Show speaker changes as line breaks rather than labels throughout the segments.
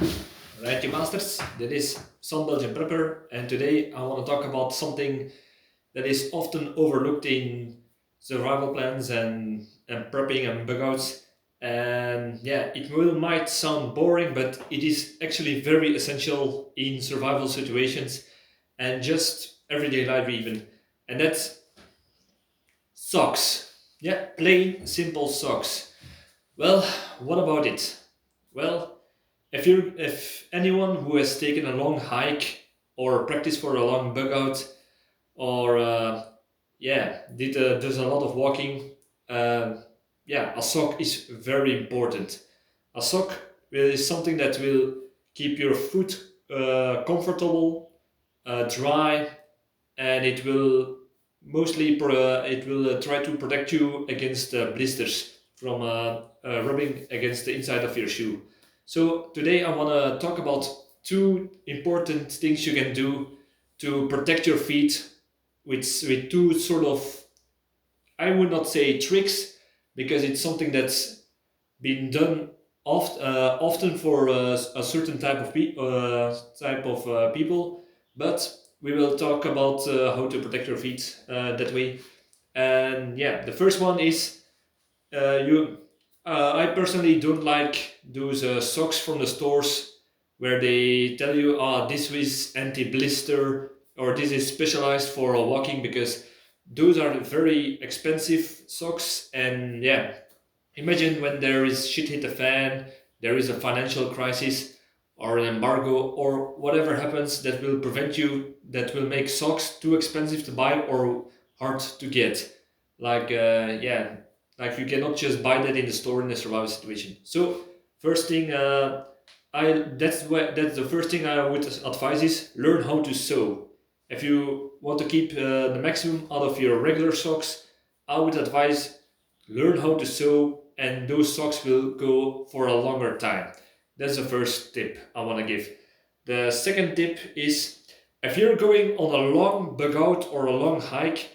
Right, you masters, that is Some-Belgian-prepper, and today I want to talk about something that is often overlooked in survival plans and prepping and bugouts. And yeah, it will might sound boring, but it is actually very essential in survival situations and just everyday life even. And that's socks. Yeah, plain simple socks. Well, what about it? Well, if anyone who has taken a long hike or practiced for a long bug out or yeah did does a lot of walking, uh, yeah, a sock is very important. A sock is something that will keep your foot comfortable, dry, and it will try to protect you against blisters from rubbing against the inside of your shoe. So today I want to talk about two important things you can do to protect your feet with two sort of, I would not say tricks, because it's something that's been done often for a certain type of people, but we will talk about how to protect your feet that way. And yeah, the first one is you. I personally don't like those socks from the stores where they tell you, "Ah, this is anti-blister" or "this is specialized for walking," because those are very expensive socks. And yeah, imagine when there is shit hit the fan, there is a financial crisis or an embargo or whatever happens that will prevent you, that will make socks too expensive to buy or hard to get. Yeah, like you cannot just buy that in the store in a survival situation. So first thing, that's the first thing I would advise is learn how to sew. If you want to keep the maximum out of your regular socks, I would advise learn how to sew, and those socks will go for a longer time. That's the first tip I want to give. The second tip is if you're going on a long bug out or a long hike,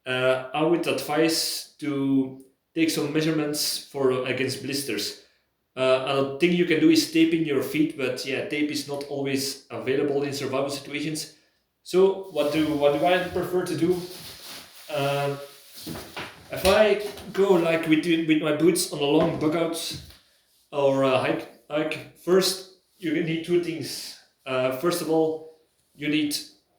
I would advise to take some measurements for against blisters. A thing you can do is taping your feet, but yeah, tape is not always available in survival situations. So what do I prefer to do? Uh, if I go like with my boots on a long bug out or a hike, first you need two things. First of all, you need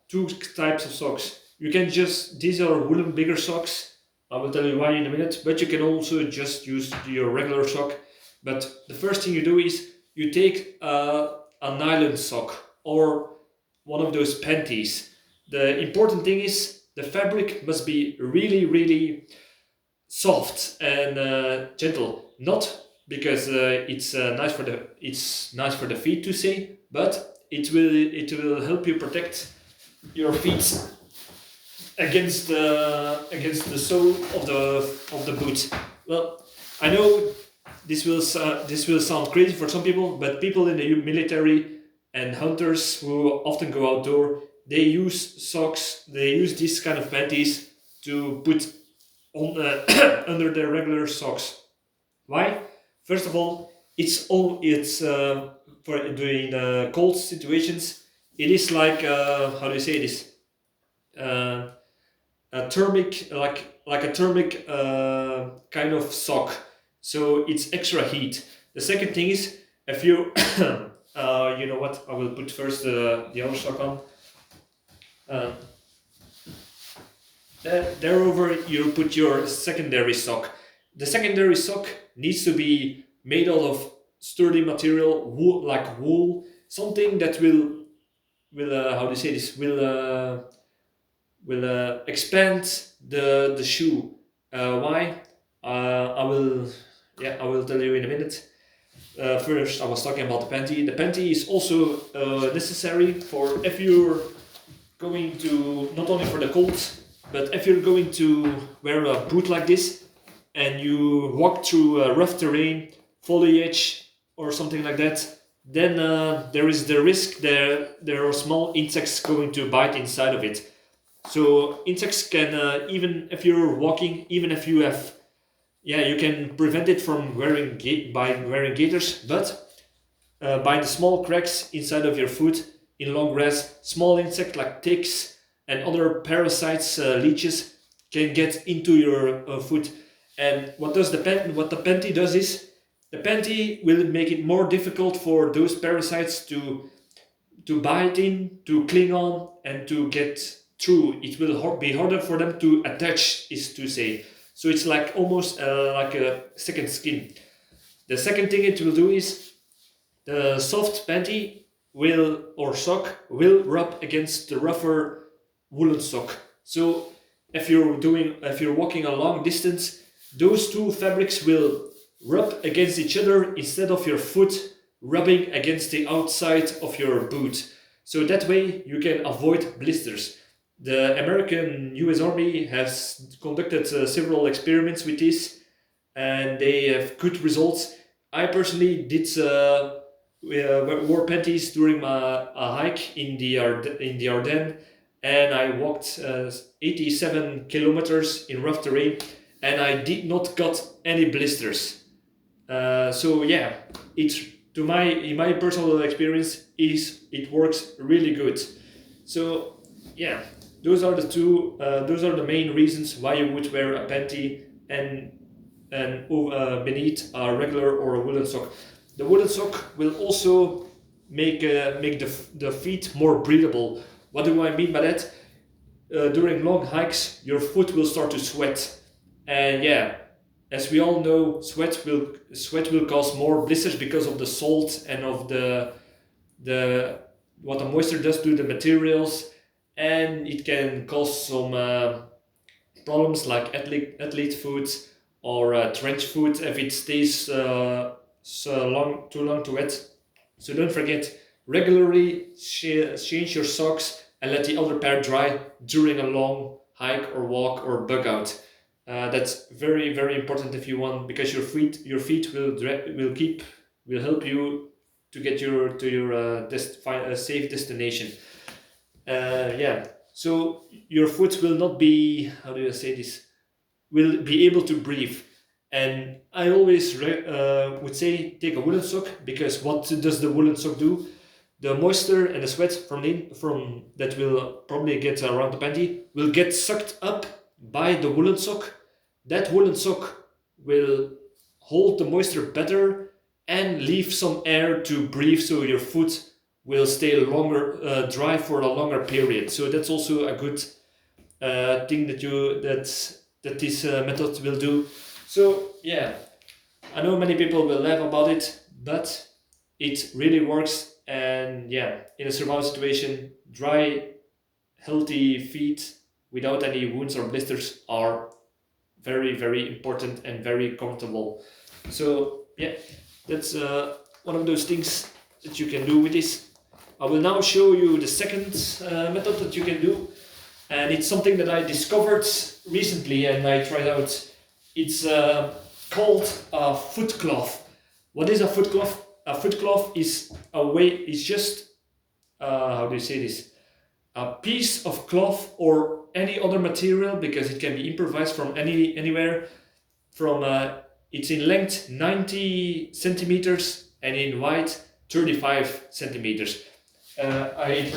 two types of socks. You can just, these are woolen bigger socks. I will tell you why in a minute, but you can also just use your regular sock. But the first thing you do is you take a nylon sock or one of those panties. The important thing is the fabric must be really, really soft and gentle. Not because it's nice for the feet to say, but it will help you protect your feet against the sole of the boot. Well, I know this will sound crazy for some people, but people in the military and hunters who often go outdoor, they use socks. They use this kind of panties to put on under their regular socks. Why? First of all, it's for during the cold situations. It is like how do you say this? Uh, a thermic like a thermic kind of sock. So it's extra heat. The second thing is if you you know what? I will put first the other sock on. Uh, Thereover, you put your secondary sock. The secondary sock needs to be made out of sturdy material, wool, like wool, something that will how do you say this? Will expand the shoe. Why? I will tell you in a minute. First, I was talking about the panty. The panty is also necessary for if you're going to, not only for the cold, but if you're going to wear a boot like this and you walk through rough terrain, foliage, or something like that, then there is the risk there are small insects going to bite inside of it. So insects can even if you're walking, even if you have, yeah, you can prevent it from by wearing gaiters, but by the small cracks inside of your foot in long grass. Small insects like ticks and other parasites, leeches, can get into your foot. And what the panty does is, the panty will make it more difficult for those parasites to bite in, to cling on, and to get through. It will be harder for them to attach, is to say. So it's like almost like a second skin. The second thing it will do is, the soft panty or sock will rub against the rougher woolen sock. So if you're walking a long distance, those two fabrics will rub against each other instead of your foot rubbing against the outside of your boot. So that way you can avoid blisters. The American US Army has conducted several experiments with this, and they have good results. I personally did wore panties during a hike in the Ardennes, and I walked 87 kilometers in rough terrain, and I did not got any blisters. So yeah, in my personal experience, it works really good. So yeah, those are the main reasons why you would wear a panty and beneath a regular or a woolen sock. The woolen sock will also make the feet more breathable. What do I mean by that? During long hikes, your foot will start to sweat, and yeah, as we all know, sweat will cause more blisters because of the salt and of the what the moisture does to the materials, and it can cause some problems like athlete foot or trench foot if it stays too long to wet. So don't forget, regularly change your socks and let the other pair dry during a long hike or walk or bug out. That's very, very important if you want, because your feet will help you to get to your safe destination. Yeah. So your foot will not be, how do I say this? Will be able to breathe. And I always would say take a woolen sock, because what does the woolen sock do? The moisture and the sweat from that will probably get around the panty will get sucked up by the woolen sock. That woolen sock will hold the moisture better and leave some air to breathe, so your foot will stay longer dry for a longer period. So that's also a good thing that this method will do. So yeah, I know many people will laugh about it, but it really works. And yeah, in a survival situation, dry, healthy feet without any wounds or blisters are very, very important and very comfortable. So yeah, that's one of those things that you can do with this. I will now show you the second method that you can do, and it's something that I discovered recently and I tried out. It's called a foot cloth. What is a foot cloth? A foot cloth is just how do you say this? A piece of cloth or any other material, because it can be improvised from anywhere. It's in length 90 centimeters and in height 35 centimeters. I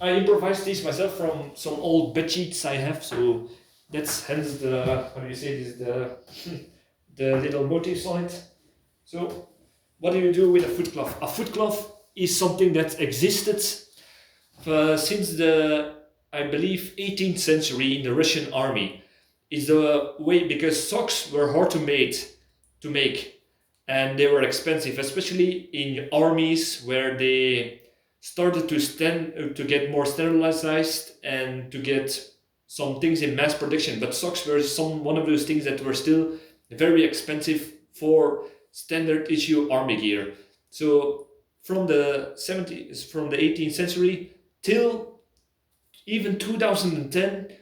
improvised this myself from some old bed sheets I have. So that's hence the, how do you say this, the little motifs on it. So what do you do with a foot cloth? A foot cloth is something that existed since the, I believe, 18th century in the Russian army. Is the way, because socks were hard to make, and they were expensive, especially in armies where they started to get more sterilized and to get some things in mass production. But socks were one of those things that were still very expensive for standard issue army gear. So from the 18th century till even 2010,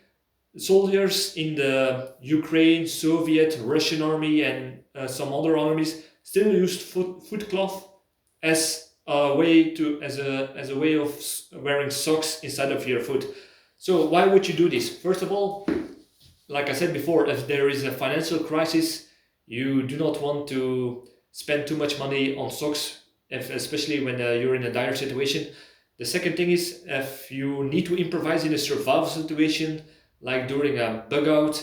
soldiers in the Ukraine, Soviet, Russian army and some other armies still used foot cloth as a way of wearing socks inside of your foot. So why would you do this? First of all, like I said before, if there is a financial crisis, you do not want to spend too much money on socks especially when you're in a dire situation. The second thing is if you need to improvise in a survival situation, like during a bug out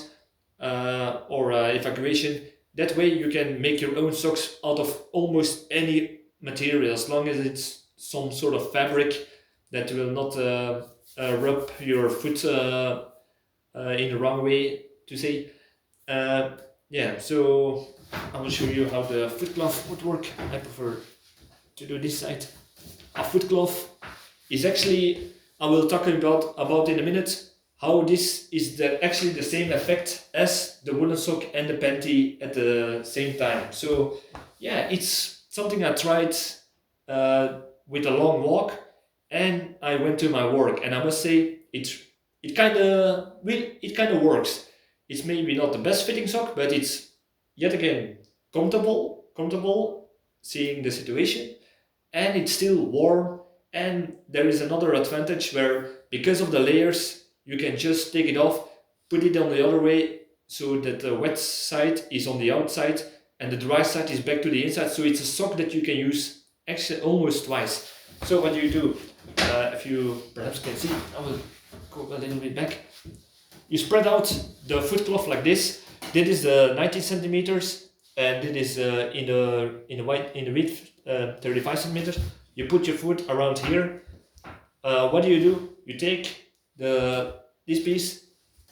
or evacuation, that way you can make your own socks out of almost any material, as long as it's some sort of fabric that will not rub your foot in the wrong way, to say. Yeah, so I will show you how the foot glove would work. I prefer to do this side. A foot glove is actually, I will talk about in a minute, how this is actually the same effect as the woolen sock and the panty at the same time. So yeah, it's something I tried with a long walk, and I went to my work, and I must say it kind of works. It's maybe not the best fitting sock, but it's yet again comfortable seeing the situation, and it's still warm. And there is another advantage where, because of the layers, you can just take it off, put it on the other way, so that the wet side is on the outside and the dry side is back to the inside. So it's a sock that you can use actually almost twice. So what do you do? If you perhaps can see, I will go a little bit back. You spread out the foot cloth like this. This is 90 centimeters, and it is in the width 35 centimeters. You put your foot around here. What do? You take this piece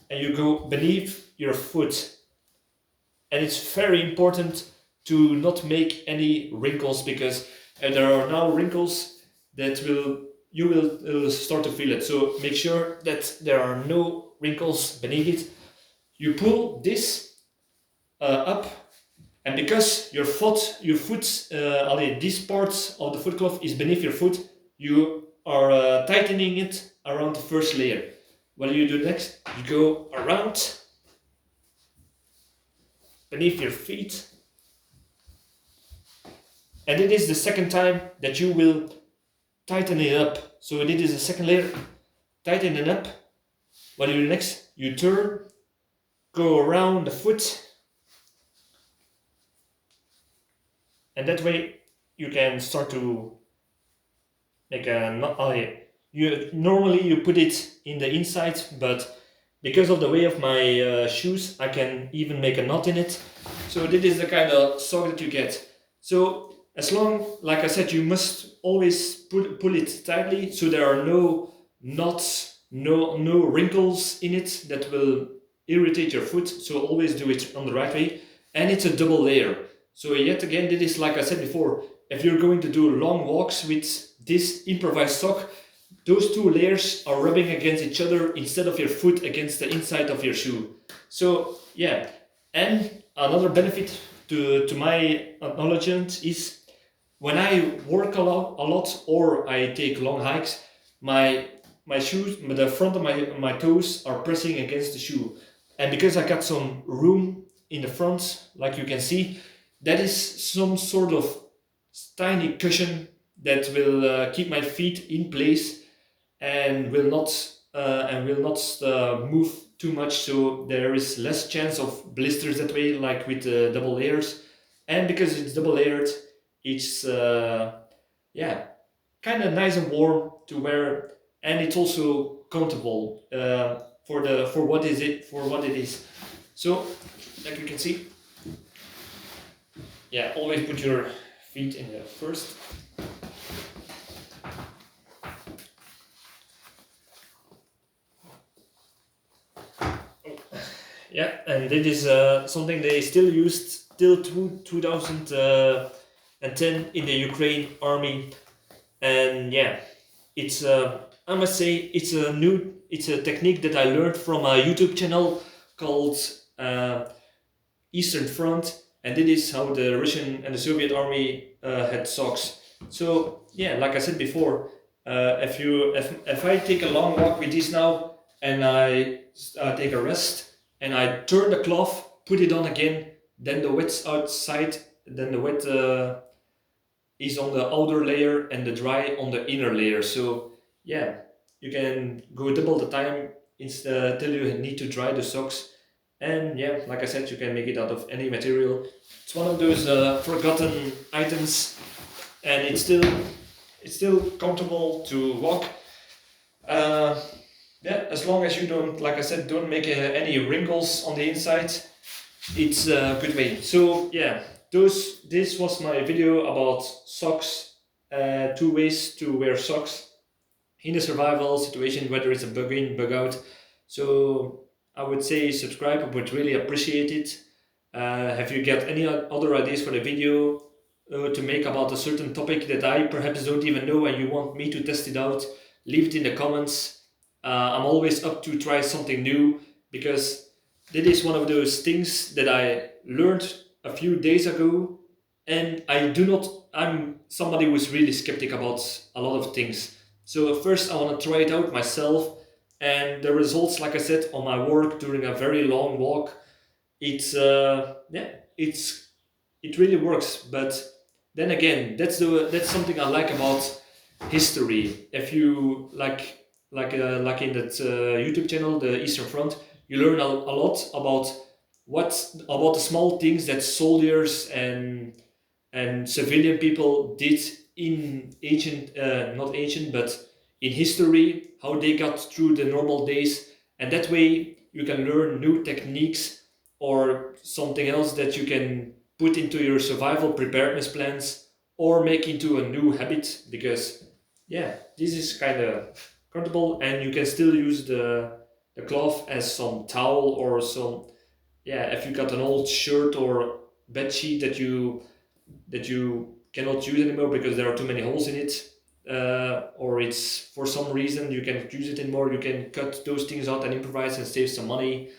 and you go beneath your foot. And it's very important to not make any wrinkles, because there are now wrinkles that you will start to feel it. So make sure that there are no wrinkles beneath it. You pull this up, and because your foot, these parts of the foot cloth is beneath your foot, you are tightening it around the first layer. What do you do next? You go around beneath your feet, and it is the second time that you will tighten it up. So it is the second layer, tighten it up. What do you do next? You turn, go around the foot, and that way you can start to make a knot. Normally you put it in the inside, but because of the way of my shoes, I can even make a knot in it. So this is the kind of sock that you get. So as long, like I said, you must always pull it tightly, so there are no knots, no wrinkles in it that will irritate your foot. So always do it on the right way, and it's a double layer. So yet again, this is, like I said before, if you're going to do long walks with this improvised sock, those two layers are rubbing against each other instead of your foot against the inside of your shoe. So yeah, and another benefit to my acknowledgement is, when I work a lot or I take long hikes, my shoes, the front of my toes are pressing against the shoe. And because I got some room in the front, like you can see, that is some sort of tiny cushion that will keep my feet in place and will not move too much. So there is less chance of blisters that way, like with double layers. And because it's double layered, it's kind of nice and warm to wear, and it's also comfortable for what it is. So like you can see, yeah, always put your feet in there first. Yeah, and it is something they still used till 2010 in the Ukraine army. And yeah, it's I must say it's a technique that I learned from a YouTube channel called Eastern Front, and it is how the Russian and the Soviet army had socks. So yeah, like I said before, if I take a long walk with this now, and I take a rest, and I turn the cloth, put it on again, then the wet's outside, then the wet is on the outer layer and the dry on the inner layer. So yeah, you can go double the time till you need to dry the socks. And yeah, like I said, you can make it out of any material. It's one of those forgotten items and it's still comfortable to walk. Yeah, as long as you don't, like I said, don't make any wrinkles on the inside, it's a good way. So yeah, this was my video about socks, 2 ways to wear socks in a survival situation, whether it's a bug in, bug out. So I would say subscribe, I would really appreciate it. Have you got any other ideas for the video to make about a certain topic that I perhaps don't even know and you want me to test it out? Leave it in the comments. I'm always up to try something new, because that is one of those things that I learned a few days ago, and I'm somebody who's really skeptic about a lot of things. So first I want to try it out myself, and the results, like I said, on my work during a very long walk, it's yeah, it really works. But then again, that's something I like about history. If you like in that YouTube channel, the Eastern Front, you learn a lot about about the small things that soldiers and civilian people did in ancient, not ancient, but in history, how they got through the normal days, and that way you can learn new techniques or something else that you can put into your survival preparedness plans or make into a new habit, because yeah, this is kind of comfortable, and you can still use the cloth as some towel or some, yeah, if you got an old shirt or bed sheet that you cannot use anymore because there are too many holes in it, or it's for some reason you cannot use it anymore, you can cut those things out and improvise and save some money.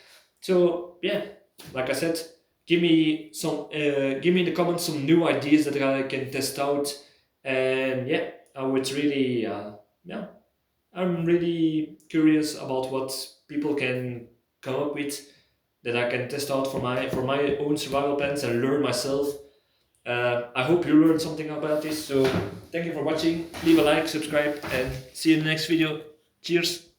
So yeah, like I said, give me in the comments some new ideas that I can test out, and yeah, I would really yeah, I'm really curious about what people can come up with that I can test out for my own survival plans and learn myself. I hope you learned something about this. So thank you for watching. Leave a like, subscribe, and see you in the next video. Cheers.